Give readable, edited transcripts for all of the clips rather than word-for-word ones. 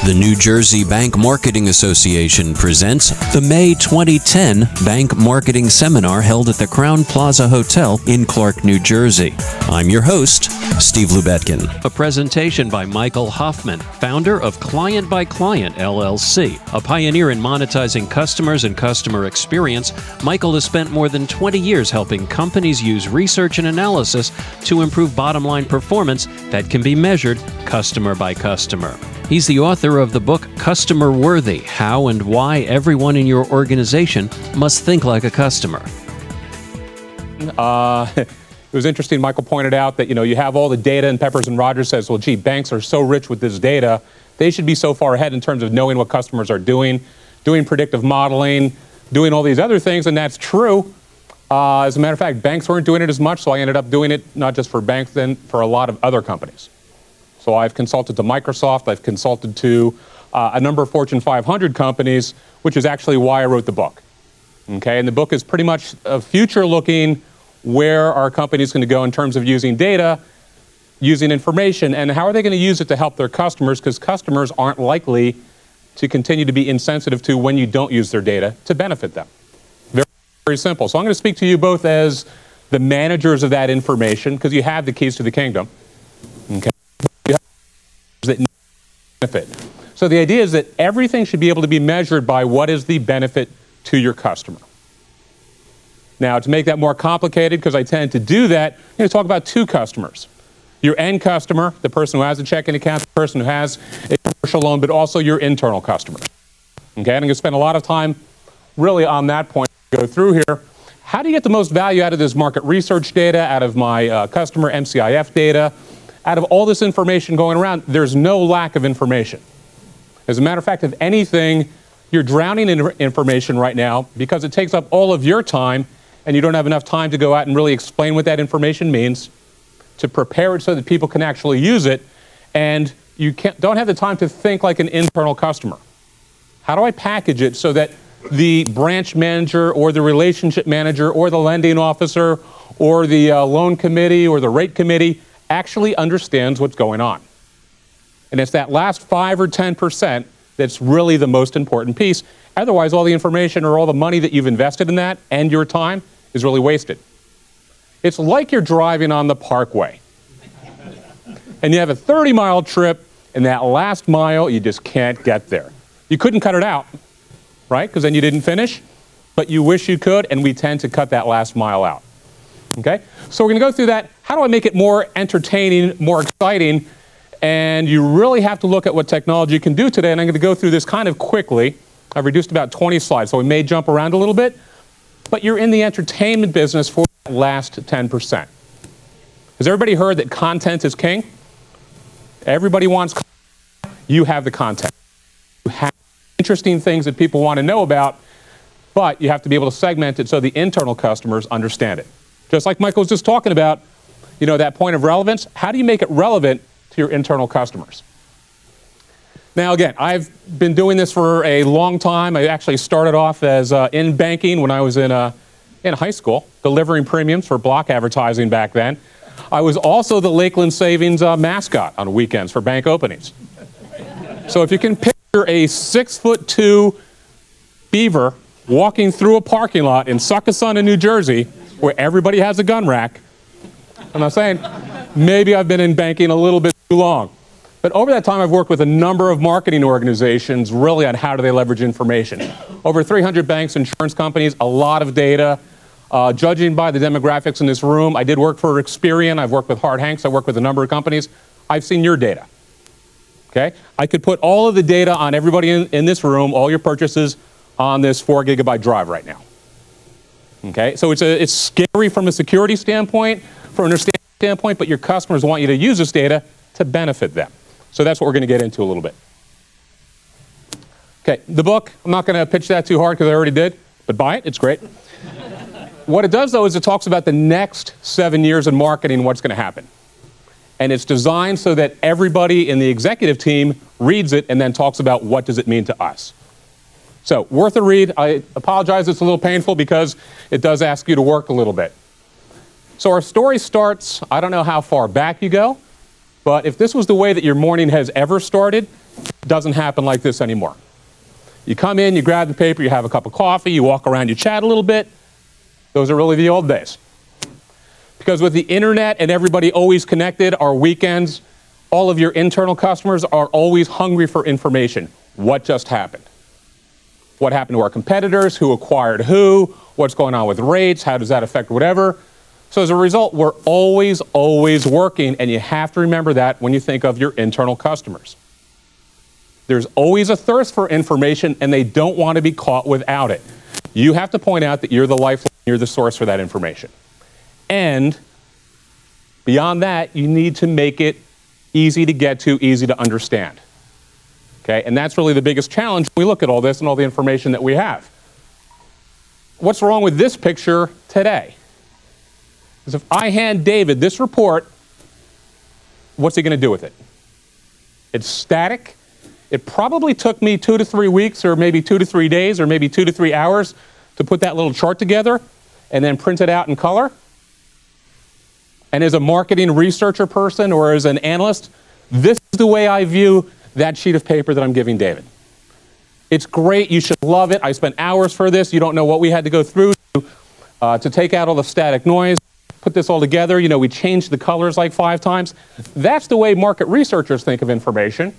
The New Jersey Bank Marketing Association presents the May 2010 Bank Marketing Seminar held at the Crowne Plaza Hotel in Clark, New Jersey. I'm your host, Steve Lubetkin. A presentation by Michael Hoffman, founder of Client LLC. A pioneer in monetizing customers and customer experience, Michael has spent more than 20 years helping companies use research and analysis to improve bottom-line performance that can be measured customer by customer. He's the author of the book Customer Worthy: How and Why Everyone in Your Organization Must Think Like a Customer. It was interesting. Michael pointed out that, you have all the data, and Peppers and Rogers says, well, gee, banks are so rich with this data, they should be so far ahead in terms of knowing what customers are doing predictive modeling, doing all these other things, and that's true. As a matter of fact, banks weren't doing it as much, so I ended up doing it not just for banks, then for a lot of other companies. So I've consulted to Microsoft, I've consulted to a number of Fortune 500 companies, which is actually why I wrote the book. Okay, and the book is pretty much a future-looking where our company is going to go in terms of using data, using information, and how are they going to use it to help their customers, because customers aren't likely to continue to be insensitive to when you don't use their data to benefit them. Very, very simple. So I'm going to speak to you both as the managers of that information, because you have the keys to the kingdom. Okay. That benefit. So the idea is that everything should be able to be measured by what is the benefit to your customer. Now, to make that more complicated, because I tend to do that, I'm going to talk about two customers. Your end customer, the person who has a checking account, the person who has a commercial loan, but also your internal customer. Okay, and I'm going to spend a lot of time really on that point to go through here. How do you get the most value out of this market research data, out of my customer MCIF data? Out of all this information going around, there's no lack of information. As a matter of fact, if anything, you're drowning in information right now because it takes up all of your time and you don't have enough time to go out and really explain what that information means, to prepare it so that people can actually use it, and you don't have the time to think like an internal customer. How do I package it so that the branch manager or the relationship manager or the lending officer or the loan committee or the rate committee actually understands what's going on? And it's that last 5 or 10% that's really the most important piece. Otherwise, all the information or all the money that you've invested in that and your time is really wasted. It's like you're driving on the parkway. And you have a 30-mile trip, and that last mile, you just can't get there. You couldn't cut it out, right? Because then you didn't finish. But you wish you could, and we tend to cut that last mile out. Okay? So we're going to go through that. How do I make it more entertaining, more exciting? And you really have to look at what technology can do today, and I'm going to go through this kind of quickly. I've reduced about 20 slides, so we may jump around a little bit, but you're in the entertainment business for that last 10%. Has everybody heard that content is king? Everybody wants content. You have the content. You have interesting things that people want to know about, but you have to be able to segment it so the internal customers understand it. Just like Michael was just talking about, that point of relevance, how do you make it relevant to your internal customers? Now, again, I've been doing this for a long time. I actually started off as in banking when I was in high school, delivering premiums for block advertising back then. I was also the Lakeland Savings mascot on weekends for bank openings. So if you can picture a 6'2" beaver walking through a parking lot in Succothon, New Jersey, where everybody has a gun rack, I'm not saying, maybe I've been in banking a little bit too long. But over that time, I've worked with a number of marketing organizations really on how do they leverage information. Over 300 banks, insurance companies, a lot of data. Judging by the demographics in this room, I did work for Experian. I've worked with Hart Hanks. I've worked with a number of companies. I've seen your data. Okay? I could put all of the data on everybody in this room, all your purchases, on this 4-gigabyte drive right now. Okay? So it's scary from a security standpoint, from an understanding standpoint, but your customers want you to use this data to benefit them. So that's what we're going to get into a little bit. Okay, the book, I'm not going to pitch that too hard because I already did, but buy it, it's great. What it does, though, is it talks about the next 7 years in marketing, what's going to happen. And it's designed so that everybody in the executive team reads it and then talks about what does it mean to us. So, worth a read. I apologize, it's a little painful because it does ask you to work a little bit. So our story starts, I don't know how far back you go, but if this was the way that your morning has ever started, doesn't happen like this anymore. You come in, you grab the paper, you have a cup of coffee, you walk around, you chat a little bit. Those are really the old days. Because with the internet and everybody always connected, our weekends, all of your internal customers are always hungry for information. What just happened? What happened to our competitors? Who acquired who? What's going on with rates? How does that affect whatever? So as a result, we're always working, and you have to remember that when you think of your internal customers. There's always a thirst for information, and they don't want to be caught without it. You have to point out that you're the lifeline, you're the source for that information. And beyond that, you need to make it easy to get to, easy to understand. Okay? And that's really the biggest challenge when we look at all this and all the information that we have. What's wrong with this picture today? Because if I hand David this report, what's he going to do with it? It's static. It probably took me 2 to 3 weeks, or maybe 2 to 3 days, or maybe 2 to 3 hours to put that little chart together and then print it out in color. And as a marketing researcher person or as an analyst, this is the way I view that sheet of paper that I'm giving David. It's great. You should love it. I spent hours for this. You don't know what we had to go through to take out all the static noise, put this all together. You know, we changed the colors like 5 times. That's the way market researchers think of information.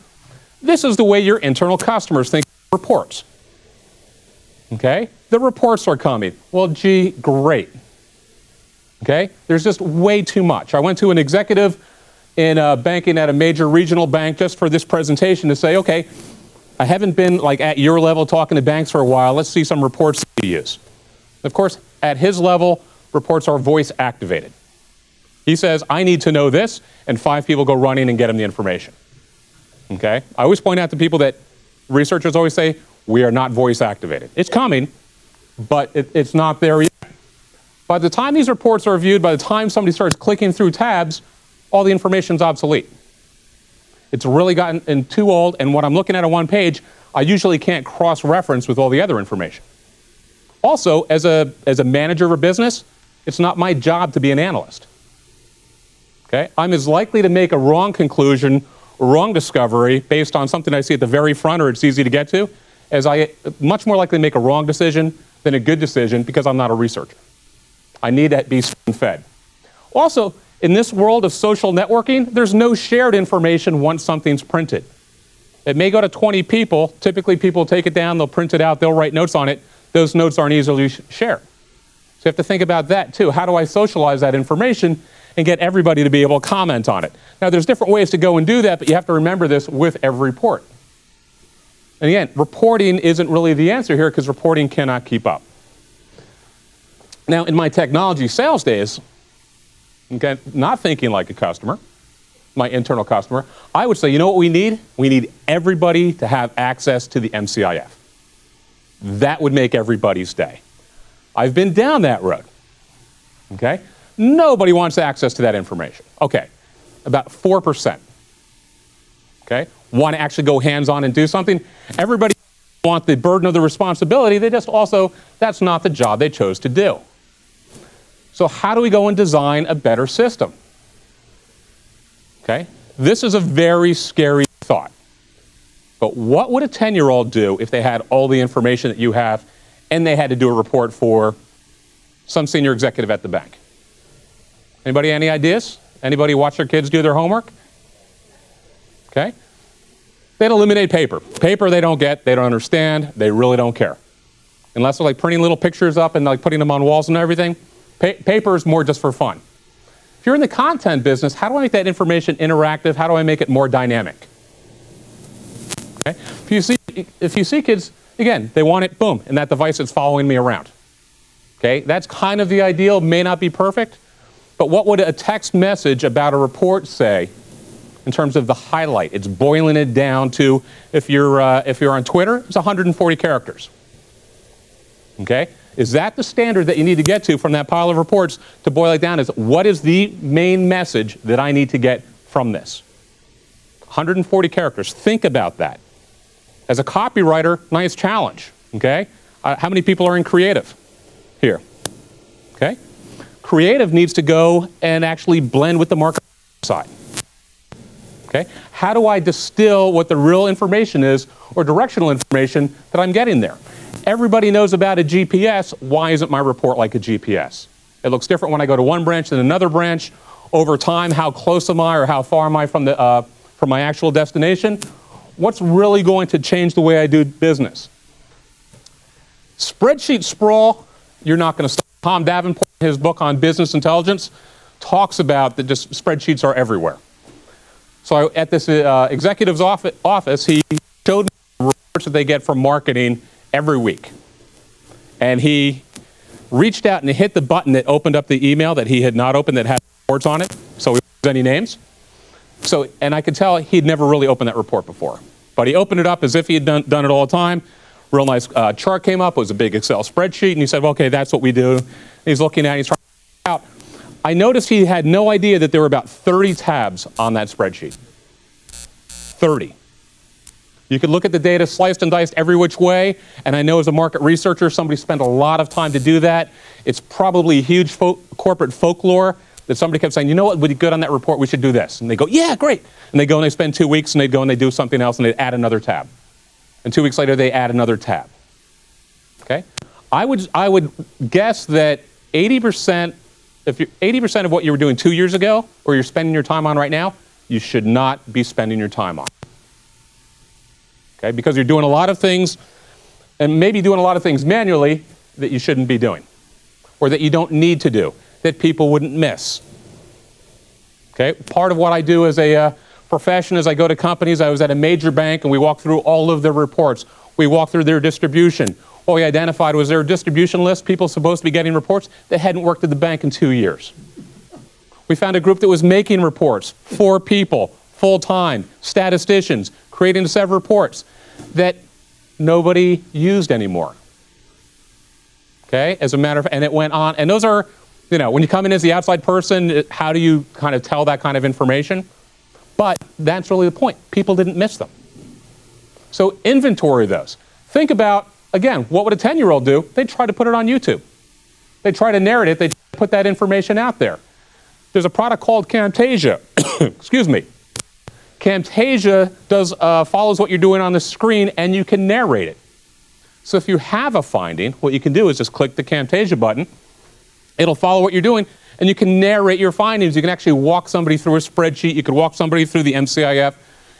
This is the way your internal customers think of reports. Okay? The reports are coming. Well, gee, great. Okay? There's just way too much. I went to an executive in banking at a major regional bank just for this presentation to say, okay, I haven't been like at your level talking to banks for a while. Let's see some reports to use. Of course, at his level, reports are voice activated. He says, I need to know this, and 5 people go running and get him the information. Okay? I always point out to people that researchers always say, we are not voice activated. It's coming, but it's not there yet. By the time these reports are viewed, by the time somebody starts clicking through tabs, all the information's obsolete. It's really gotten too old, and what I'm looking at on one page, I usually can't cross-reference with all the other information. Also, as a manager of a business, it's not my job to be an analyst. Okay? I'm as likely to make a wrong conclusion, wrong discovery based on something I see at the very front or it's easy to get to, as I much more likely to make a wrong decision than a good decision because I'm not a researcher. I need to be spoon-fed. Also, in this world of social networking, there's no shared information once something's printed. It may go to 20 people. Typically, people take it down, they'll print it out, they'll write notes on it. Those notes aren't easily shared. So you have to think about that, too. How do I socialize that information and get everybody to be able to comment on it? Now, there's different ways to go and do that, but you have to remember this with every report. And again, reporting isn't really the answer here because reporting cannot keep up. Now, in my technology sales days, okay, not thinking like a customer, my internal customer, I would say, you know what we need? We need everybody to have access to the MCIF. That would make everybody's day. I've been down that road. Okay? Nobody wants access to that information. Okay. About 4%. Okay? Want to actually go hands-on and do something. Everybody wants the burden of the responsibility. They just also, that's not the job they chose to do. So how do we go and design a better system? Okay? This is a very scary thought. But what would a 10-year-old do if they had all the information that you have and they had to do a report for some senior executive at the bank? Anybody any ideas? Anybody watch their kids do their homework? Okay? They'd eliminate paper. Paper they don't get, they don't understand, they really don't care. Unless they're like printing little pictures up and like putting them on walls and everything. Paper is more just for fun. If you're in the content business, how do I make that information interactive? How do I make it more dynamic? Okay? If you see kids, again, they want it, boom, and that device is following me around. Okay? That's kind of the ideal, may not be perfect, but what would a text message about a report say in terms of the highlight? It's boiling it down to, if you're on Twitter, it's 140 characters. Okay? Is that the standard that you need to get to from that pile of reports to boil it down? Is what is the main message that I need to get from this? 140 characters. Think about that. As a copywriter, nice challenge. Okay? How many people are in creative here? Okay? Creative needs to go and actually blend with the marketing side. Okay? How do I distill what the real information is or directional information that I'm getting there? Everybody knows about a GPS. Why isn't my report like a GPS? It looks different when I go to one branch than another branch. Over time, how close am I or how far am I from my actual destination? What's really going to change the way I do business? Spreadsheet sprawl, you're not going to stop. Tom Davenport, in his book on business intelligence, talks about that just spreadsheets are everywhere. So at this executive's office, he showed me the reports that they get from marketing every week. And he reached out and hit the button that opened up the email that he had not opened that had reports on it. So he didn't use any names. So, and I could tell he'd never really opened that report before. But he opened it up as if he had done it all the time. Real nice chart came up. It was a big Excel spreadsheet. And he said, well, okay, that's what we do. And he's looking at it. He's trying to figure it out. I noticed he had no idea that there were about 30 tabs on that spreadsheet. 30. You could look at the data sliced and diced every which way, and I know as a market researcher, somebody spent a lot of time to do that. It's probably a huge corporate folklore that somebody kept saying, you know what would be good on that report, we should do this. And they go, yeah, great. And they go and they spend 2 weeks, and they go and they do something else, and they add another tab. And 2 weeks later, they add another tab. Okay? I would guess that 80%, if you're 80% of what you were doing 2 years ago, or you're spending your time on right now, you should not be spending your time on. Okay? Because you're doing a lot of things, and maybe doing a lot of things manually that you shouldn't be doing, or that you don't need to do, that people wouldn't miss. Okay? Part of what I do as a profession is I go to companies. I was at a major bank, and we walked through all of their reports. We walked through their distribution. What we identified was their distribution list, people supposed to be getting reports that hadn't worked at the bank in 2 years. We found a group that was making reports, 4 people, full-time, statisticians, creating a set of reports that nobody used anymore. Okay? As a matter of, and it went on, and those are, you know, when you come in as the outside person, how do you kind of tell that kind of information? But that's really the point. People didn't miss them. So inventory those. Think about, again, what would a 10-year-old do? They'd try to put it on YouTube. They'd try to narrate it. They'd put that information out there. There's a product called Camtasia. Excuse me. Camtasia follows what you're doing on the screen, and you can narrate it. So if you have a finding, what you can do is just click the Camtasia button. It'll follow what you're doing, and you can narrate your findings. You can actually walk somebody through a spreadsheet. You could walk somebody through the MCIF.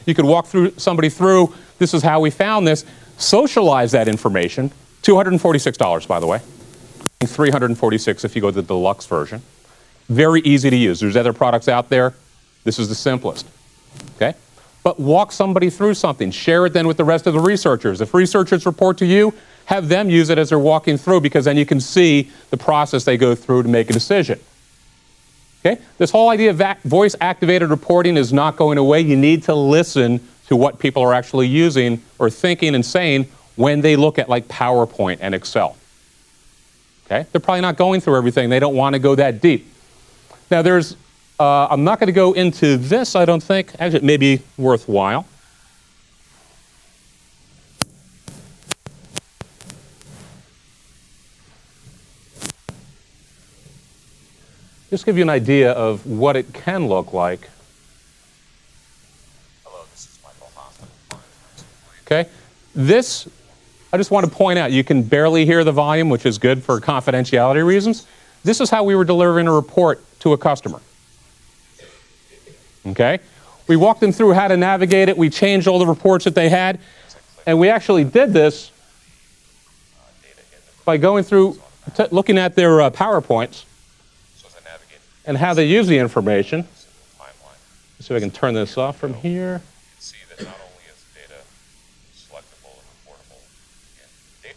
You could walk somebody through, this is how we found this. Socialize that information. $246, by the way. $346 if you go to the deluxe version. Very easy to use. There's other products out there. This is the simplest. Okay? But walk somebody through something. Share it then with the rest of the researchers. If researchers report to you, have them use it as they're walking through, because then you can see the process they go through to make a decision. Okay? This whole idea of voice-activated reporting is not going away. You need to listen to what people are actually using or thinking and saying when they look at like PowerPoint and Excel. Okay? They're probably not going through everything. They don't want to go that deep. Now there's, I'm not going to go into this, I don't think. Actually, it may be worthwhile. Just give you an idea of what it can look like. Hello, this is Michael Hoffman of Client. Okay, this, I just want to point out, you can barely hear the volume, which is good for confidentiality reasons. This is how we were delivering a report to a customer. Okay, we walked them through how to navigate it. We changed all the reports that they had, and we actually did this by going through, looking at their PowerPoints and how they use the information. So I can turn this off from here. See that not only is data selectable and reportable in data,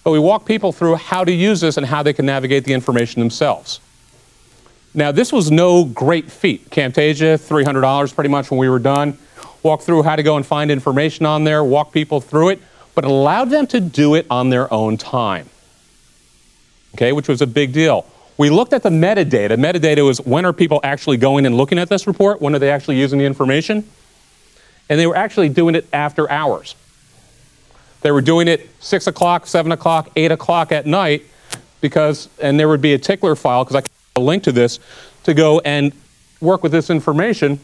but we walk people through how to use this and how they can navigate the information themselves. Now, this was no great feat. Camtasia, $300 pretty much when we were done. Walk through how to go and find information on there, walk people through it, but it allowed them to do it on their own time. Okay, which was a big deal. We looked at the metadata. Metadata was when are people actually going and looking at this report? When are they actually using the information? And they were actually doing it after hours. They were doing it 6 o'clock, 7 o'clock, 8 o'clock at night, because, and there would be a tickler file, because I can put a link to this, to go and work with this information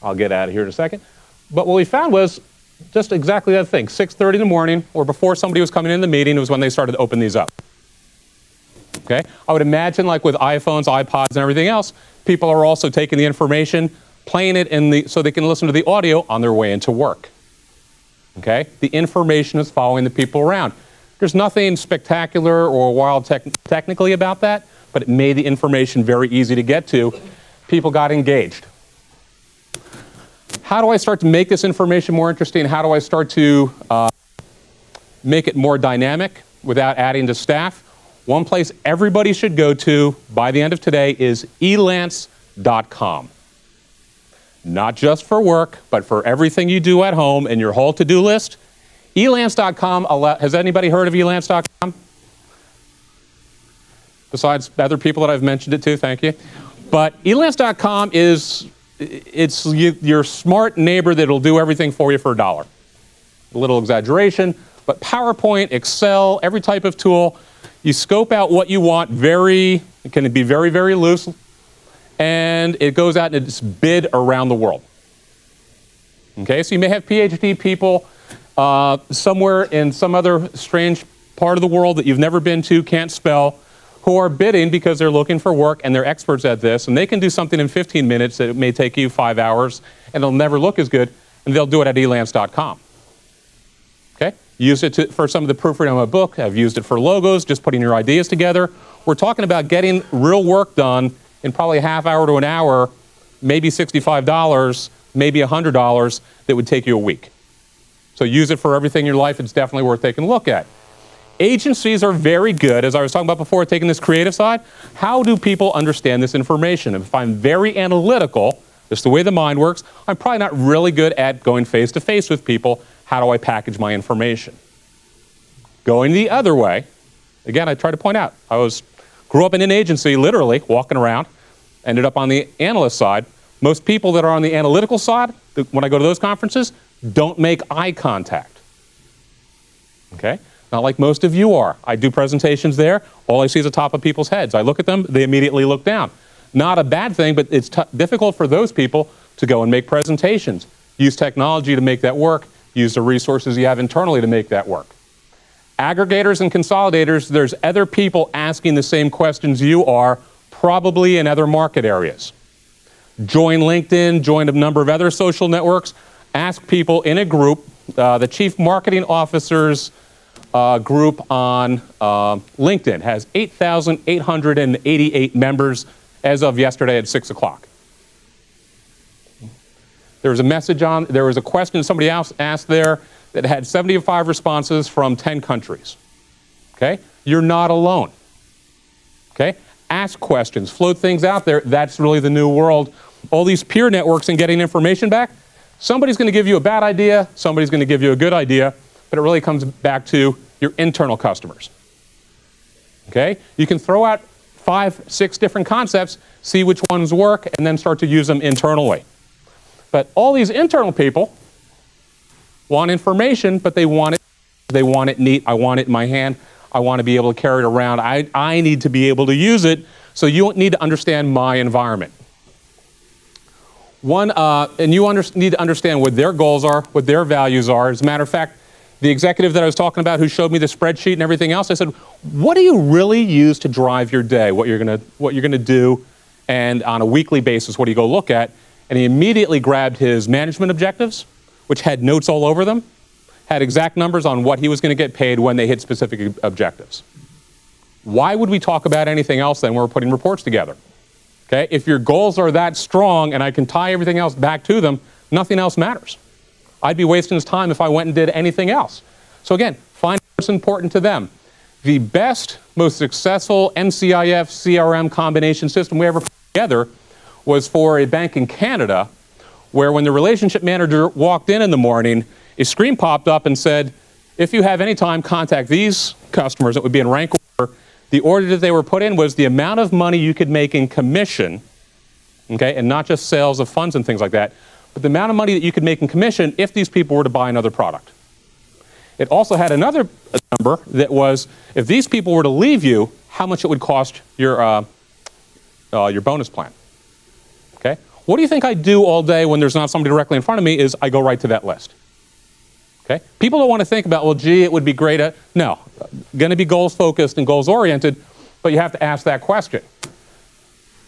I'll get out of here in a second. But what we found was just exactly that thing. 6:30 in the morning, or before somebody was coming in the meeting, was when they started to open these up. Okay? I would imagine, like with iPhones, iPods, and everything else, people are also taking the information, playing it so they can listen to the audio on their way into work. Okay? The information is following the people around. There's nothing spectacular or wild technically about that, but it made the information very easy to get to. People got engaged. How do I start to make this information more interesting? How do I start to make it more dynamic without adding to staff? One place everybody should go to by the end of today is elance.com. Not just for work, but for everything you do at home and your whole to-do list. Elance.com, has anybody heard of elance.com? Besides other people that I've mentioned it to, thank you. But elance.com is your smart neighbor that'll do everything for you for $1. A little exaggeration, but PowerPoint, Excel, every type of tool, you scope out what you want it can be very, very loose, and it goes out and it's bid around the world. Okay, so you may have PhD people somewhere in some other strange part of the world that you've never been to, can't spell, who are bidding because they're looking for work and they're experts at this, and they can do something in 15 minutes that it may take you 5 hours, and it'll never look as good, and they'll do it at elance.com. Okay? Use it for some of the proofreading of my book. I've used it for logos, just putting your ideas together. We're talking about getting real work done in probably a half hour to an hour, maybe $65, maybe $100, that would take you a week. So use it for everything in your life. It's definitely worth taking a look at. Agencies are very good, as I was talking about before, taking this creative side. How do people understand this information? If I'm very analytical, just the way the mind works, I'm probably not really good at going face-to-face with people. How do I package my information? Going the other way, again, I try to point out, grew up in an agency, literally, walking around, ended up on the analyst side. Most people that are on the analytical side, when I go to those conferences, don't make eye contact. Okay? Not like most of you are. I do presentations there. All I see is the top of people's heads. I look at them, they immediately look down. Not a bad thing, but it's difficult for those people to go and make presentations. Use technology to make that work. Use the resources you have internally to make that work. Aggregators and consolidators, there's other people asking the same questions you are, probably in other market areas. Join LinkedIn, join a number of other social networks. Ask people in a group, the Chief Marketing Officers group on LinkedIn has 8,888 members as of yesterday at 6 o'clock. There was a question somebody else asked there that had 75 responses from 10 countries. Okay? You're not alone. Okay? Ask questions, float things out there. That's really the new world. All these peer networks and getting information back, somebody's going to give you a bad idea, somebody's going to give you a good idea, but it really comes back to your internal customers. Okay? You can throw out 5, 6 different concepts, see which ones work, and then start to use them internally. But all these internal people want information, but they want it neat. I want it in my hand. I want to be able to carry it around. I need to be able to use it, so you need to understand my environment. And you need to understand what their goals are, what their values are. As a matter of fact, the executive that I was talking about who showed me the spreadsheet and everything else, I said, what do you really use to drive your day, what you're gonna do, and on a weekly basis, what do you go look at? And he immediately grabbed his management objectives, which had notes all over them, had exact numbers on what he was going to get paid when they hit specific objectives. Why would we talk about anything else then when we're putting reports together? Okay? If your goals are that strong and I can tie everything else back to them, nothing else matters. I'd be wasting his time if I went and did anything else. So again, find what's important to them. The best, most successful NCIF CRM combination system we ever put together was for a bank in Canada, where when the relationship manager walked in the morning, a screen popped up and said, if you have any time, contact these customers. It would be in rank order. The order that they were put in was the amount of money you could make in commission, okay, and not just sales of funds and things like that, but the amount of money that you could make in commission if these people were to buy another product. It also had another number that was, if these people were to leave you, how much it would cost your bonus plan. Okay? What do you think I do all day when there's not somebody directly in front of me is I go right to that list. Okay? People don't want to think about, well, gee, it would be great at, no. Going to be goals focused and goals oriented, but you have to ask that question.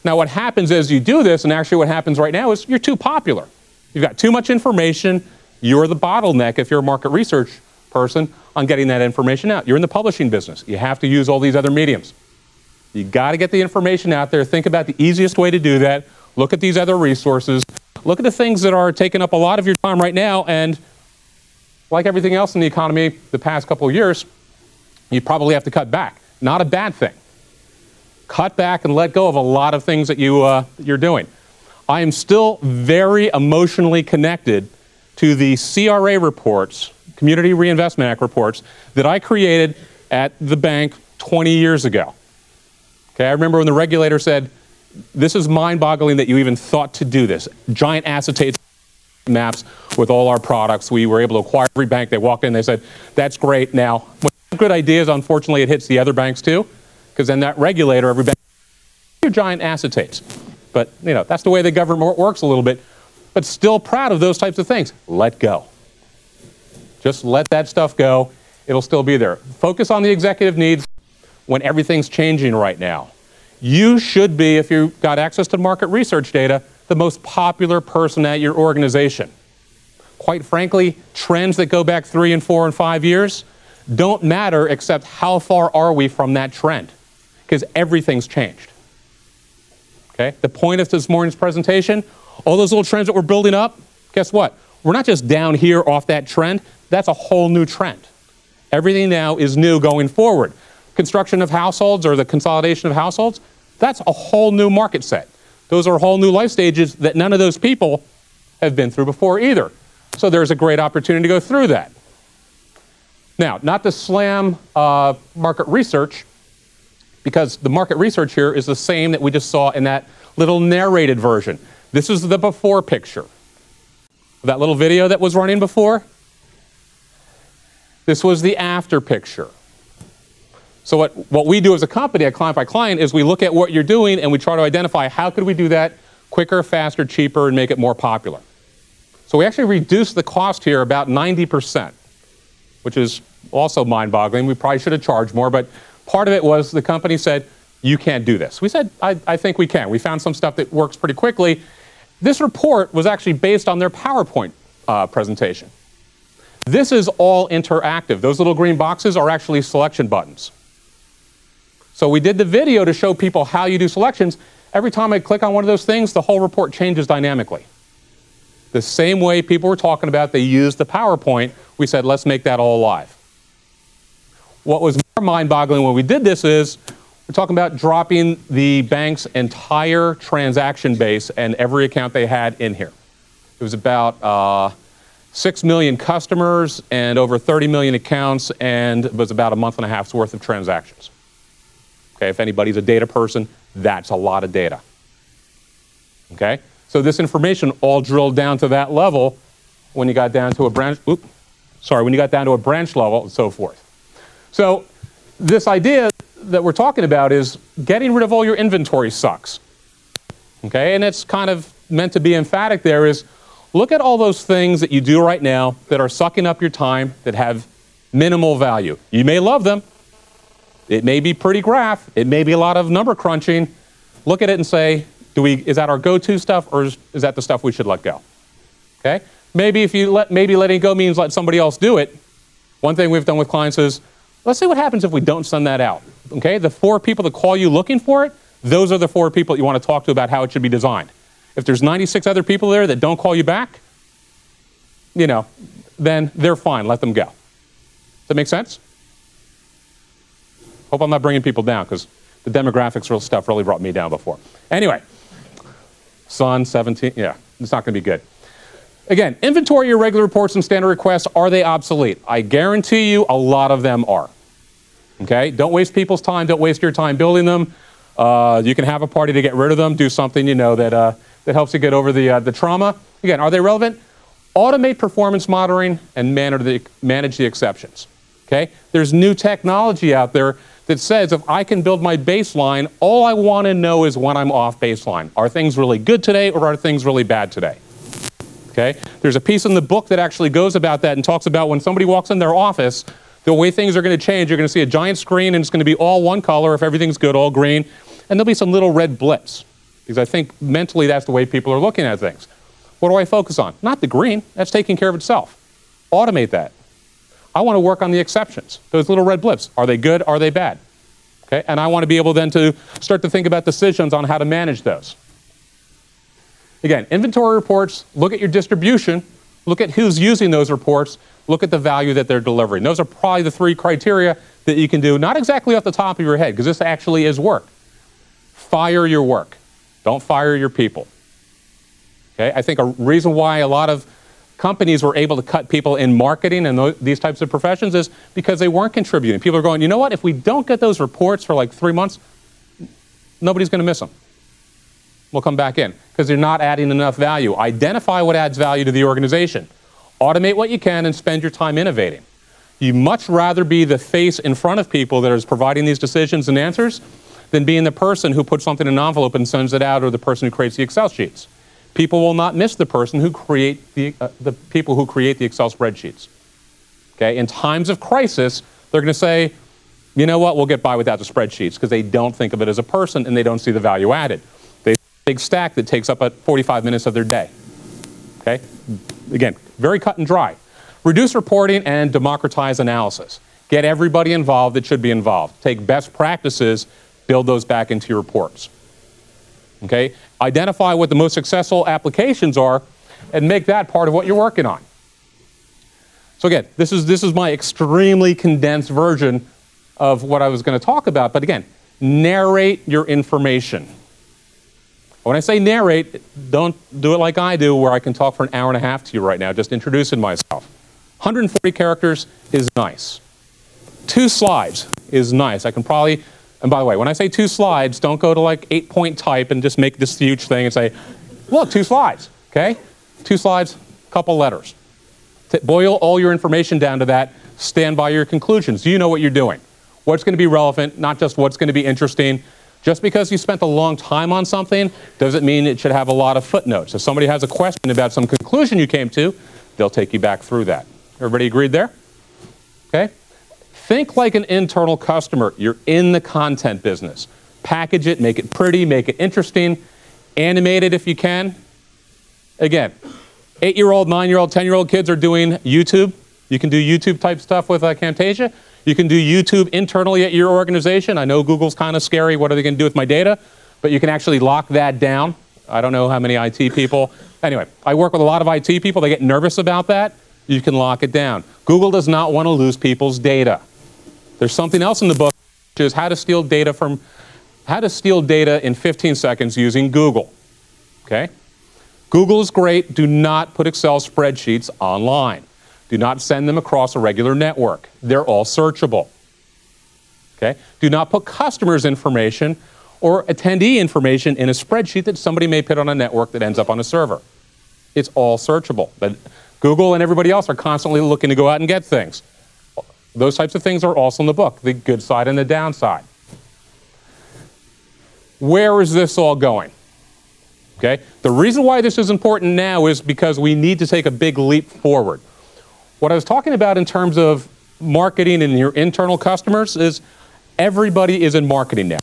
Now what happens is you do this, and actually what happens right now is you're too popular. You've got too much information. You're the bottleneck if you're a market research person on getting that information out. You're in the publishing business. You have to use all these other mediums. You got to get the information out there. Think about the easiest way to do that. Look at these other resources. Look at the things that are taking up a lot of your time right now, and like everything else in the economy the past couple of years, you probably have to cut back. Not a bad thing. Cut back and let go of a lot of things that you're doing. I am still very emotionally connected to the CRA reports, Community Reinvestment Act reports, that I created at the bank 20 years ago. Okay, I remember when the regulator said, this is mind-boggling that you even thought to do this. Giant acetate maps with all our products. We were able to acquire every bank. They walked in, they said, that's great. Now, when good ideas, unfortunately, it hits the other banks too, because then that regulator, every bank, your giant acetates. But, you know, that's the way the government works a little bit. But still proud of those types of things. Let go. Just let that stuff go. It'll still be there. Focus on the executive needs when everything's changing right now. You should be, if you've got access to market research data, the most popular person at your organization. Quite frankly, trends that go back 3 and 4 and 5 years don't matter except how far are we from that trend, because everything's changed. Okay? The point of this morning's presentation, all those little trends that we're building up, guess what? We're not just down here off that trend. That's a whole new trend. Everything now is new going forward. Construction of households or the consolidation of households, that's a whole new market set. Those are whole new life stages that none of those people have been through before either. So there's a great opportunity to go through that. Now, not to slam market research, because the market research here is the same that we just saw in that little narrated version. This is the before picture. That little video that was running before, this was the after picture. So what we do as a company at Client by Client is we look at what you're doing and we try to identify how could we do that quicker, faster, cheaper, and make it more popular. So we actually reduced the cost here about 90%, which is also mind-boggling. We probably should have charged more, but part of it was the company said, you can't do this. We said, I think we can. We found some stuff that works pretty quickly. This report was actually based on their PowerPoint presentation. This is all interactive. Those little green boxes are actually selection buttons. So we did the video to show people how you do selections. Every time I click on one of those things, the whole report changes dynamically. The same way people were talking about, they used the PowerPoint, we said, let's make that all live. What was more mind-boggling when we did this is, we're talking about dropping the bank's entire transaction base and every account they had in here. It was about 6 million customers and over 30 million accounts, and it was about a month and a half's worth of transactions. Okay, if anybody's a data person, that's a lot of data. Okay, so this information all drilled down to that level when you got down to a branch, when you got down to a branch level and so forth. So this idea that we're talking about is getting rid of all your inventory sucks. Okay, and it's kind of meant to be emphatic there is, look at all those things that you do right now that are sucking up your time, that have minimal value. You may love them. It may be pretty graph. It may be a lot of number crunching. Look at it and say, is that our go-to stuff, or is that the stuff we should let go? Okay? Maybe if you maybe letting go means let somebody else do it. One thing we've done with clients is, let's see what happens if we don't send that out. Okay? The 4 people that call you looking for it, those are the 4 people you want to talk to about how it should be designed. If there's 96 other people there that don't call you back, you know, then they're fine. Let them go. Does that make sense? Hope I'm not bringing people down, because the demographics stuff really brought me down before. Anyway, son, 17, yeah, it's not going to be good. Again, inventory irregular reports and standard requests, are they obsolete? I guarantee you a lot of them are. Okay? Don't waste people's time. Don't waste your time building them. You can have a party to get rid of them. Do something, you know, that helps you get over the trauma. Again, are they relevant? Automate performance monitoring and manage the exceptions. Okay? There's new technology out there that says if I can build my baseline, all I want to know is when I'm off baseline. Are things really good today or are things really bad today? Okay? There's a piece in the book that actually goes about that and talks about when somebody walks in their office, the way things are going to change. You're going to see a giant screen and it's going to be all one color if everything's good, all green, and there'll be some little red blips. Because I think mentally that's the way people are looking at things. What do I focus on? Not the green. That's taking care of itself. Automate that. I want to work on the exceptions. Those little red blips. Are they good? Are they bad? Okay? And I want to be able then to start to think about decisions on how to manage those. Again, inventory reports, look at your distribution, look at who's using those reports, look at the value that they're delivering. Those are probably the 3 criteria that you can do, not exactly off the top of your head, because this actually is work. Fire your work. Don't fire your people. Okay? I think a reason why a lot of companies were able to cut people in marketing and these types of professions is because they weren't contributing. People are going, you know what, if we don't get those reports for like 3 months, nobody's going to miss them. We'll come back in because they're not adding enough value. Identify what adds value to the organization. Automate what you can and spend your time innovating. You'd much rather be the face in front of people that is providing these decisions and answers than being the person who puts something in an envelope and sends it out, or the person who creates the Excel sheets. People will not miss the person who create the people who create the Excel spreadsheets. Okay? In times of crisis, they're going to say, you know what, we'll get by without the spreadsheets, because they don't think of it as a person and they don't see the value added. They have a big stack that takes up 45 minutes of their day. Okay? Again, very cut and dry. Reduce reporting and democratize analysis. Get everybody involved that should be involved. Take best practices, build those back into your reports. Okay? Identify what the most successful applications are and make that part of what you're working on. So again, this is my extremely condensed version of what I was going to talk about. But again, narrate your information. When I say narrate, don't do it like I do, where I can talk for an hour and a half to you right now, just introducing myself. 140 characters is nice. 2 slides is nice. I can probably, and by the way, when I say 2 slides, don't go to like 8-point type and just make this huge thing and say, look, 2 slides, okay? 2 slides, couple letters. Boil all your information down to that. Stand by your conclusions. You know what you're doing. What's going to be relevant, not just what's going to be interesting. Just because you spent a long time on something doesn't mean it should have a lot of footnotes. If somebody has a question about some conclusion you came to, they'll take you back through that. Everybody agreed there? Okay? Think like an internal customer. You're in the content business. Package it, make it pretty, make it interesting, animate it if you can. Again, 8-year-old, 9-year-old, 10-year-old kids are doing YouTube. You can do YouTube type stuff with Camtasia. You can do YouTube internally at your organization. I know Google's kind of scary. What are they going to do with my data? But you can actually lock that down. I don't know how many IT people. Anyway, I work with a lot of IT people. They get nervous about that. You can lock it down. Google does not want to lose people's data. There's something else in the book, which is how to steal data in 15 seconds using Google. Okay? Google is great. Do not put Excel spreadsheets online. Do not send them across a regular network. They're all searchable. Okay? Do not put customers' information or attendee information in a spreadsheet that somebody may put on a network that ends up on a server. It's all searchable. But Google and everybody else are constantly looking to go out and get things. Those types of things are also in the book, the good side and the downside. Where is this all going? Okay? The reason why this is important now is because we need to take a big leap forward. What I was talking about in terms of marketing and your internal customers is everybody is in marketing now.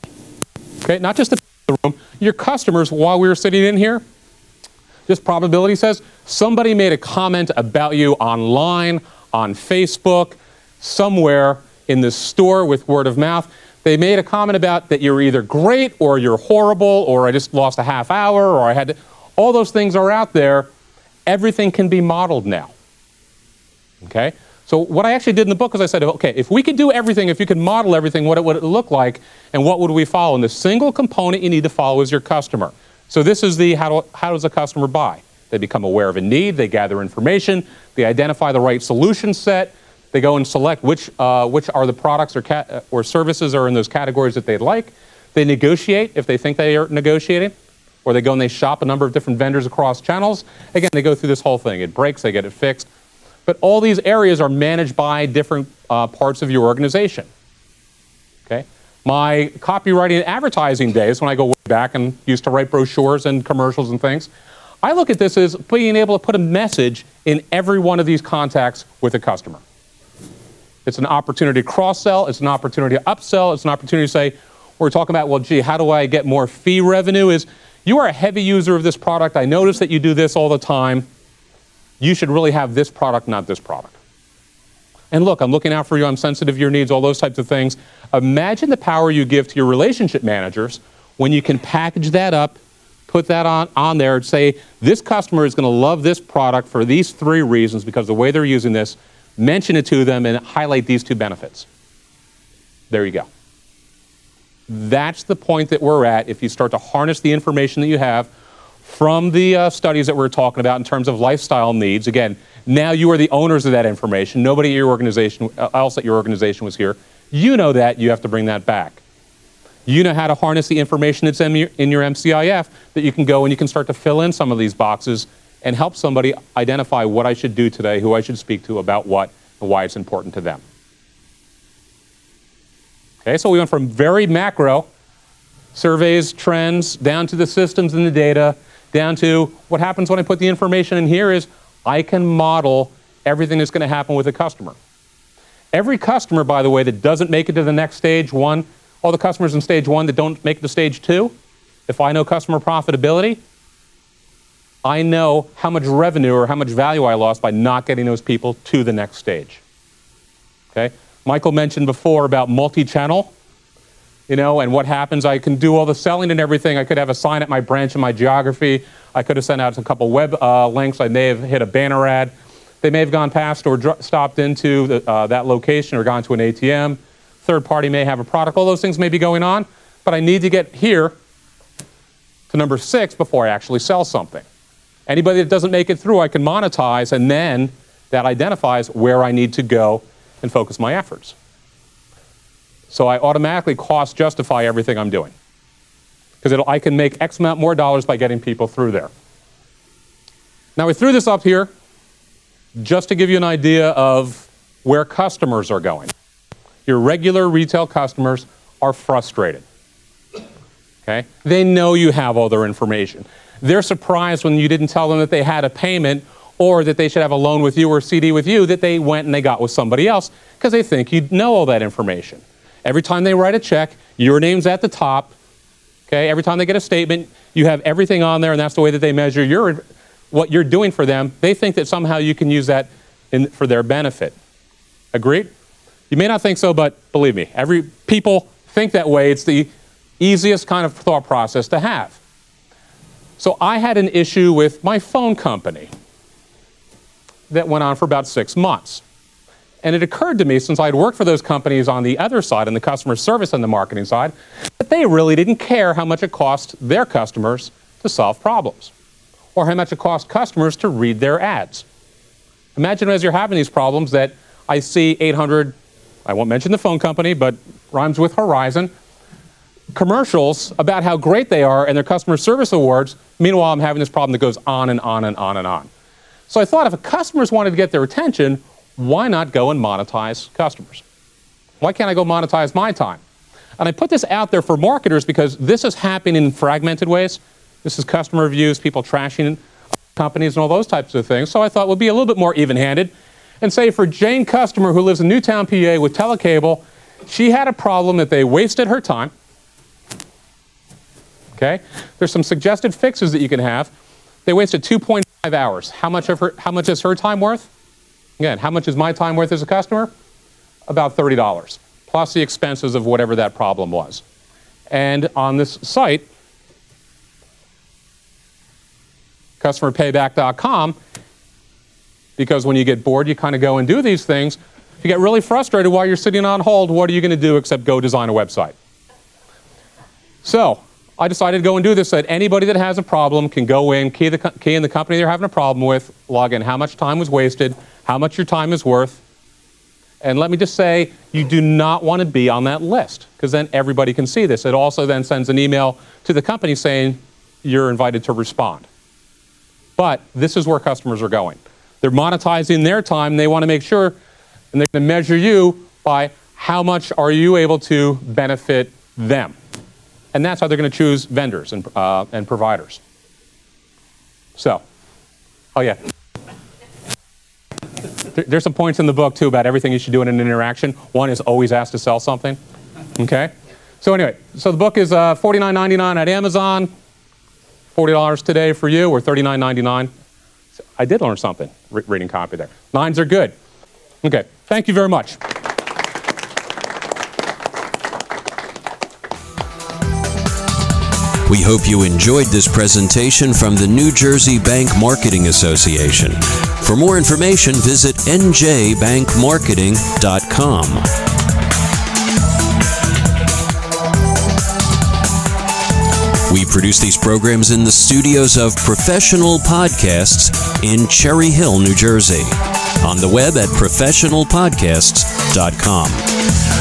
Okay? Not just the people in the room, your customers. While we were sitting in here, this probability says somebody made a comment about you online, on Facebook, somewhere in the store with word of mouth. They made a comment about that you're either great or you're horrible or I just lost a half hour or I had to. All those things are out there. Everything can be modeled now. Okay? So what I actually did in the book is I said, okay, if we could do everything, if you could model everything, what would it look like and what would we follow? And the single component you need to follow is your customer. So this is the how does a customer buy? They become aware of a need, they gather information, they identify the right solution set, they go and select which are the products or services are in those categories that they'd like. They negotiate if they think they are negotiating, or they go and they shop a number of different vendors across channels. Again, they go through this whole thing. It breaks, they get it fixed. But all these areas are managed by different parts of your organization. Okay? My copywriting and advertising days, when I go way back and used to write brochures and commercials and things, I look at this as being able to put a message in every one of these contacts with a customer. It's an opportunity to cross-sell, it's an opportunity to upsell, it's an opportunity to say, we're talking about, well, gee, how do I get more fee revenue? Is you are a heavy user of this product, I notice that you do this all the time, you should really have this product, not this product. And look, I'm looking out for you, I'm sensitive to your needs, all those types of things. Imagine the power you give to your relationship managers when you can package that up, put that on there and say, this customer is going to love this product for these 3 reasons because the way they're using this, mention it to them and highlight these 2 benefits. There you go. That's the point that we're at if you start to harness the information that you have from the studies that we're talking about in terms of lifestyle needs. Again, now you are the owners of that information. Nobody at your organization, else at your organization was here. You know that. You have to bring that back. You know how to harness the information that's in your MCIF that you can go and you can start to fill in some of these boxes and help somebody identify what I should do today, who I should speak to about what, and why it's important to them. Okay, so we went from very macro, surveys, trends, down to the systems and the data, down to what happens when I put the information in here is I can model everything that's going to happen with a customer. Every customer, by the way, that doesn't make it to the next stage 1, all the customers in stage 1 that don't make it to stage 2, if I know customer profitability, I know how much revenue or how much value I lost by not getting those people to the next stage. Okay? Michael mentioned before about multi-channel, you know, and what happens. I can do all the selling and everything. I could have a sign at my branch in my geography. I could have sent out a couple web links. I may have hit a banner ad. They may have gone past or stopped into that location or gone to an ATM. Third party may have a product. All those things may be going on, but I need to get here to number 6 before I actually sell something. Anybody that doesn't make it through, I can monetize, and then that identifies where I need to go and focus my efforts. So I automatically cost justify everything I'm doing. Because I can make X amount more dollars by getting people through there. Now we threw this up here just to give you an idea of where customers are going. Your regular retail customers are frustrated. Okay? They know you have all their information. They're surprised when you didn't tell them that they had a payment or that they should have a loan with you or a CD with you that they went and they got with somebody else because they think you know all that information. Every time they write a check, your name's at the top. Okay? Every time they get a statement, you have everything on there, and that's the way that they measure what you're doing for them. They think that somehow you can use that for their benefit. Agreed? You may not think so, but believe me, people think that way. It's the easiest kind of thought process to have. So I had an issue with my phone company that went on for about 6 months. And it occurred to me, since I'd worked for those companies on the other side, on the customer service and the marketing side, that they really didn't care how much it cost their customers to solve problems, or how much it cost customers to read their ads. Imagine as you're having these problems that I see 800, I won't mention the phone company, but rhymes with Horizon, commercials about how great they are and their customer service awards. Meanwhile, I'm having this problem that goes on and on and on and on. So I thought if customers wanted to get their attention, why not go and monetize customers? Why can't I go monetize my time? And I put this out there for marketers because this is happening in fragmented ways. This is customer reviews, people trashing companies and all those types of things. So I thought it would be a little bit more even-handed and say for Jane customer who lives in Newtown, PA with telecable, she had a problem that they wasted her time. Okay? There's some suggested fixes that you can have. They wasted 2.5 hours. How much is her time worth? Again, how much is my time worth as a customer? About $30, plus the expenses of whatever that problem was. And on this site, customerpayback.com, because when you get bored, you kind of go and do these things. If you get really frustrated while you're sitting on hold, what are you going to do except go design a website? So I decided to go and do this so that anybody that has a problem can go in, key in the company they're having a problem with, log in how much time was wasted, how much your time is worth. And let me just say, you do not want to be on that list, because then everybody can see this. It also then sends an email to the company saying you're invited to respond. But this is where customers are going. They're monetizing their time. They want to make sure, and they're going to measure you by how much are you able to benefit them? And that's how they're going to choose vendors and providers. So, oh yeah. There's some points in the book, too, about everything you should do in an interaction. One is always ask to sell something. Okay? So anyway, so the book is $49.99 at Amazon, $40 today for you, or $39.99. I did learn something reading copy there. Lines are good. Okay, thank you very much. We hope you enjoyed this presentation from the New Jersey Bank Marketing Association. For more information, visit njbankmarketing.com. We produce these programs in the studios of Professional Podcasts in Cherry Hill, New Jersey. On the web at professionalpodcasts.com.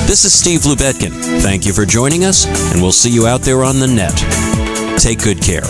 This is Steve Lubetkin. Thank you for joining us, and we'll see you out there on the net. Take good care.